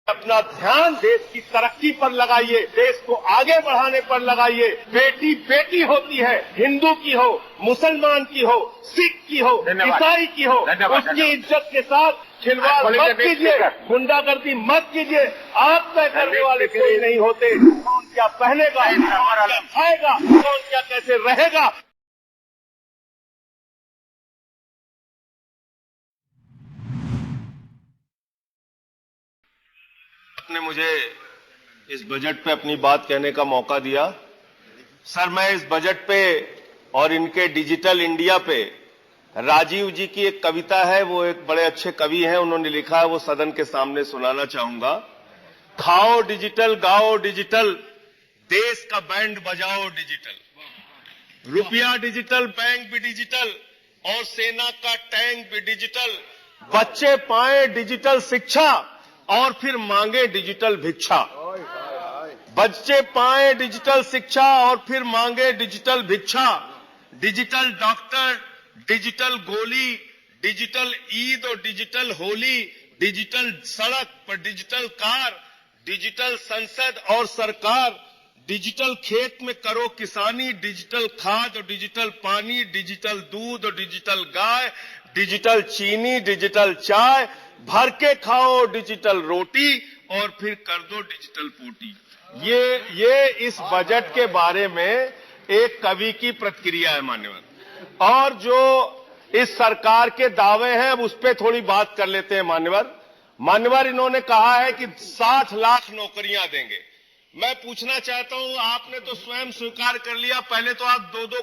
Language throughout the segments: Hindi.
अपना ध्यान देश की तरक्की पर लगाइए, देश को आगे बढ़ाने पर लगाइए। बेटी बेटी होती है, हिंदू की हो, मुसलमान की हो, सिख की हो, ईसाई की हो, उसकी इज्जत के साथ खिलवाड़ मत कीजिए, गुंडागर्दी मत कीजिए। आप तय करने वाले कोई नहीं होते। कौन क्या पहनेगा, कौन क्या खाएगा, कौन क्या कैसे रहेगा। आपने मुझे इस बजट पे अपनी बात कहने का मौका दिया। सर, मैं इस बजट पे और इनके डिजिटल इंडिया पे राजीव जी की एक कविता है, वो एक बड़े अच्छे कवि हैं, उन्होंने लिखा है, वो सदन के सामने सुनाना चाहूंगा। खाओ डिजिटल, गाओ डिजिटल, देश का बैंड बजाओ डिजिटल, रुपया डिजिटल, बैंक भी डिजिटल और सेना का टैंक भी डिजिटल। बच्चे पाए डिजिटल शिक्षा और फिर मांगे डिजिटल भिक्षा। बच्चे पाए डिजिटल शिक्षा और फिर मांगे डिजिटल भिक्षा। डिजिटल डॉक्टर, डिजिटल गोली, डिजिटल ईद और डिजिटल होली, डिजिटल सड़क पर डिजिटल कार, डिजिटल संसद और सरकार, डिजिटल खेत में करो किसानी, डिजिटल खाद और डिजिटल पानी, डिजिटल दूध और डिजिटल गाय, डिजिटल चीनी, डिजिटल चाय, भर के खाओ डिजिटल रोटी और फिर कर दो डिजिटल पोटी। ये इस बजट के बारे में एक कवि की प्रतिक्रिया है मान्यवर। और जो इस सरकार के दावे हैं उस पर थोड़ी बात कर लेते हैं मान्यवर। इन्होंने कहा है कि 60 लाख नौकरियां देंगे। मैं पूछना चाहता हूं, आपने तो स्वयं स्वीकार कर लिया, पहले तो आप 2-2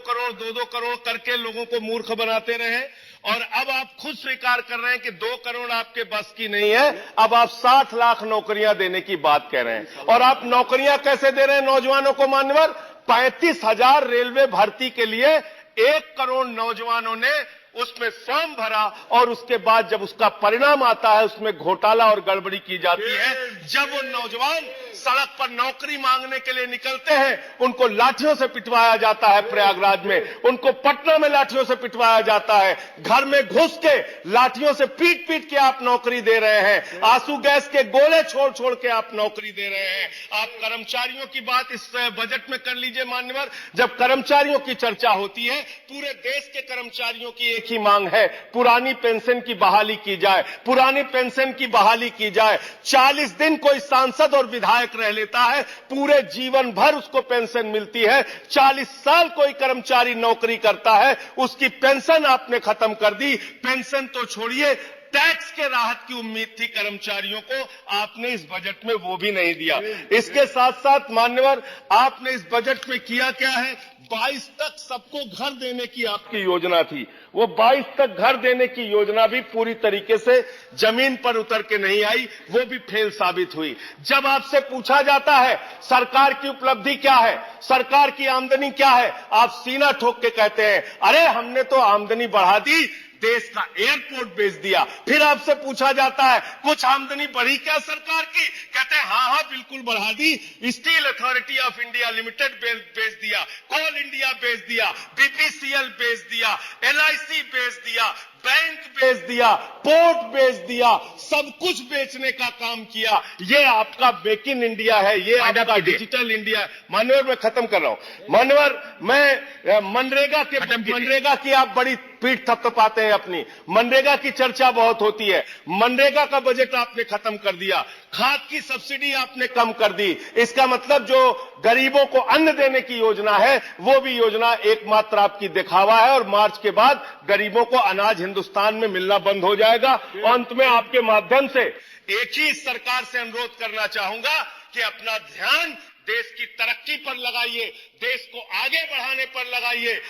करोड़ करके लोगों को मूर्ख बनाते रहे और अब आप खुद स्वीकार कर रहे हैं कि 2 करोड़ आपके बस की नहीं है। अब आप 60 लाख नौकरियां देने की बात कह रहे हैं। और आप नौकरियां कैसे दे रहे हैं नौजवानों को मान्यवर? 35,000 रेलवे भर्ती के लिए 1 करोड़ नौजवानों ने उसमें फॉर्म भरा और उसके बाद जब उसका परिणाम आता है उसमें घोटाला और गड़बड़ी की जाती है। जब वो नौजवान सड़क पर नौकरी मांगने के लिए निकलते हैं, उनको लाठियों से पिटवाया जाता है प्रयागराज में, उनको पटना में लाठियों से पिटवाया जाता है। घर में घुस के लाठियों से पीट पीट के आप नौकरी दे रहे हैं, आंसू गैस के गोले छोड़ छोड़ के आप नौकरी दे रहे हैं। आप कर्मचारियों की बात इस बजट में कर लीजिए मान्यवर। जब कर्मचारियों की चर्चा होती है, पूरे देश के कर्मचारियों की एक ही मांग है, पुरानी पेंशन की बहाली की जाए, पुरानी पेंशन की बहाली की जाए। 40 दिन कोई सांसद और विधायक रह लेता है, पूरे जीवन भर उसको पेंशन मिलती है। 40 साल कोई कर्मचारी नौकरी करता है, उसकी पेंशन आपने खत्म कर दी। पेंशन तो छोड़िए, टैक्स के राहत की उम्मीद थी कर्मचारियों को, आपने इस बजट में वो भी नहीं दिया। इसके साथ साथ मान्यवर, आपने इस बजट में किया क्या है? 22 तक सबको घर देने की आपकी योजना थी। वो 22 तक घर देने की योजना भी पूरी तरीके से जमीन पर उतर के नहीं आई, वो भी फेल साबित हुई। जब आपसे पूछा जाता है सरकार की उपलब्धि क्या है, सरकार की आमदनी क्या है, आप सीना ठोक के कहते हैं अरे हमने तो आमदनी बढ़ा दी, देश का एयरपोर्ट बेच दिया। फिर आपसे पूछा जाता है कुछ आमदनी बढ़ी क्या सरकार की, कहते हैं हाँ बिल्कुल बढ़ा दी। Steel authority of India limited बेच दिया, कोल इंडिया बेच दिया, बीपीसीएल बेच दिया, एलआईसी बेच दिया, बैंक बेच दिया, पोर्ट बेच दिया, सब कुछ बेचने का काम किया। ये आपका मेक इन इंडिया है, ये आपका डिजिटल इंडिया है। मान्यवर, मैं खत्म कर रहा हूं मान्यवर। मैं मनरेगा की आप बड़ी पीठ थपथपाते हैं अपनी। मनरेगा की चर्चा बहुत होती है, मनरेगा का बजट आपने खत्म कर दिया, खाद की सब्सिडी आपने कम कर दी। इसका मतलब जो गरीबों को अन्न देने की योजना है वो भी योजना एकमात्र आपकी दिखावा है और मार्च के बाद गरीबों को अनाज हिंदुस्तान में मिलना बंद हो जाएगा। अंत में आपके माध्यम से एक ही सरकार से अनुरोध करना चाहूंगा कि अपना ध्यान देश की तरक्की पर लगाइए, देश को आगे बढ़ाने पर लगाइए।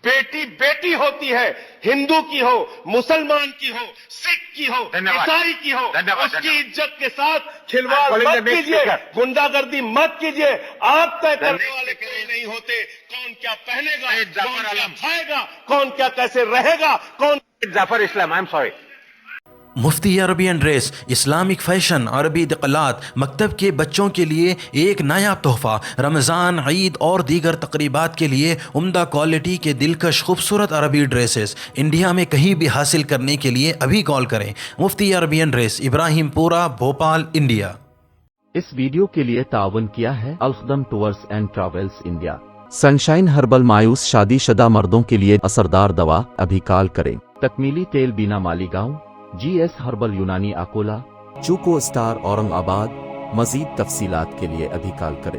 बेटी बेटी होती है, हिंदू की हो, मुसलमान की हो, सिख की हो, ईसाई की हो, उसकी इज्जत के साथ खिलवाड़ मत कीजिए, गुंडागर्दी मत कीजिए। आप तय करने वाले कोई नहीं होते। कौन क्या पहनेगा, कौन क्या खाएगा, कौन क्या कैसे रहेगा, कौन Zafar Islam, I'm sorry. Mufti arabian dress, Islamic fashion, अरबी दिक़लात, मकतब के बच्चों के लिए एक नायाब तोहफ़ा, रमज़ान, ईद और दीगर तकरीबात के लिए उम्दा क्वालिटी के दिलकश खूबसूरत अरबी ड्रेसेस इंडिया में कहीं भी हासिल करने के लिए अभी कॉल करें। Mufti arabian dress, Ibrahimpura, Bhopal, India. इस वीडियो के लिए तावन किया है Al-Khadam tours and travels India. Sunshine herbal मायूस शादीशुदा मर्दों के लिए असरदार दवा, अभी कॉल करें। तकमीली तेल बीना मालीगांव, GS हर्बल यूनानी अकोला, चूको स्टार औरंगाबाद। मजीद तफसीलात के लिए अभी कॉल करें।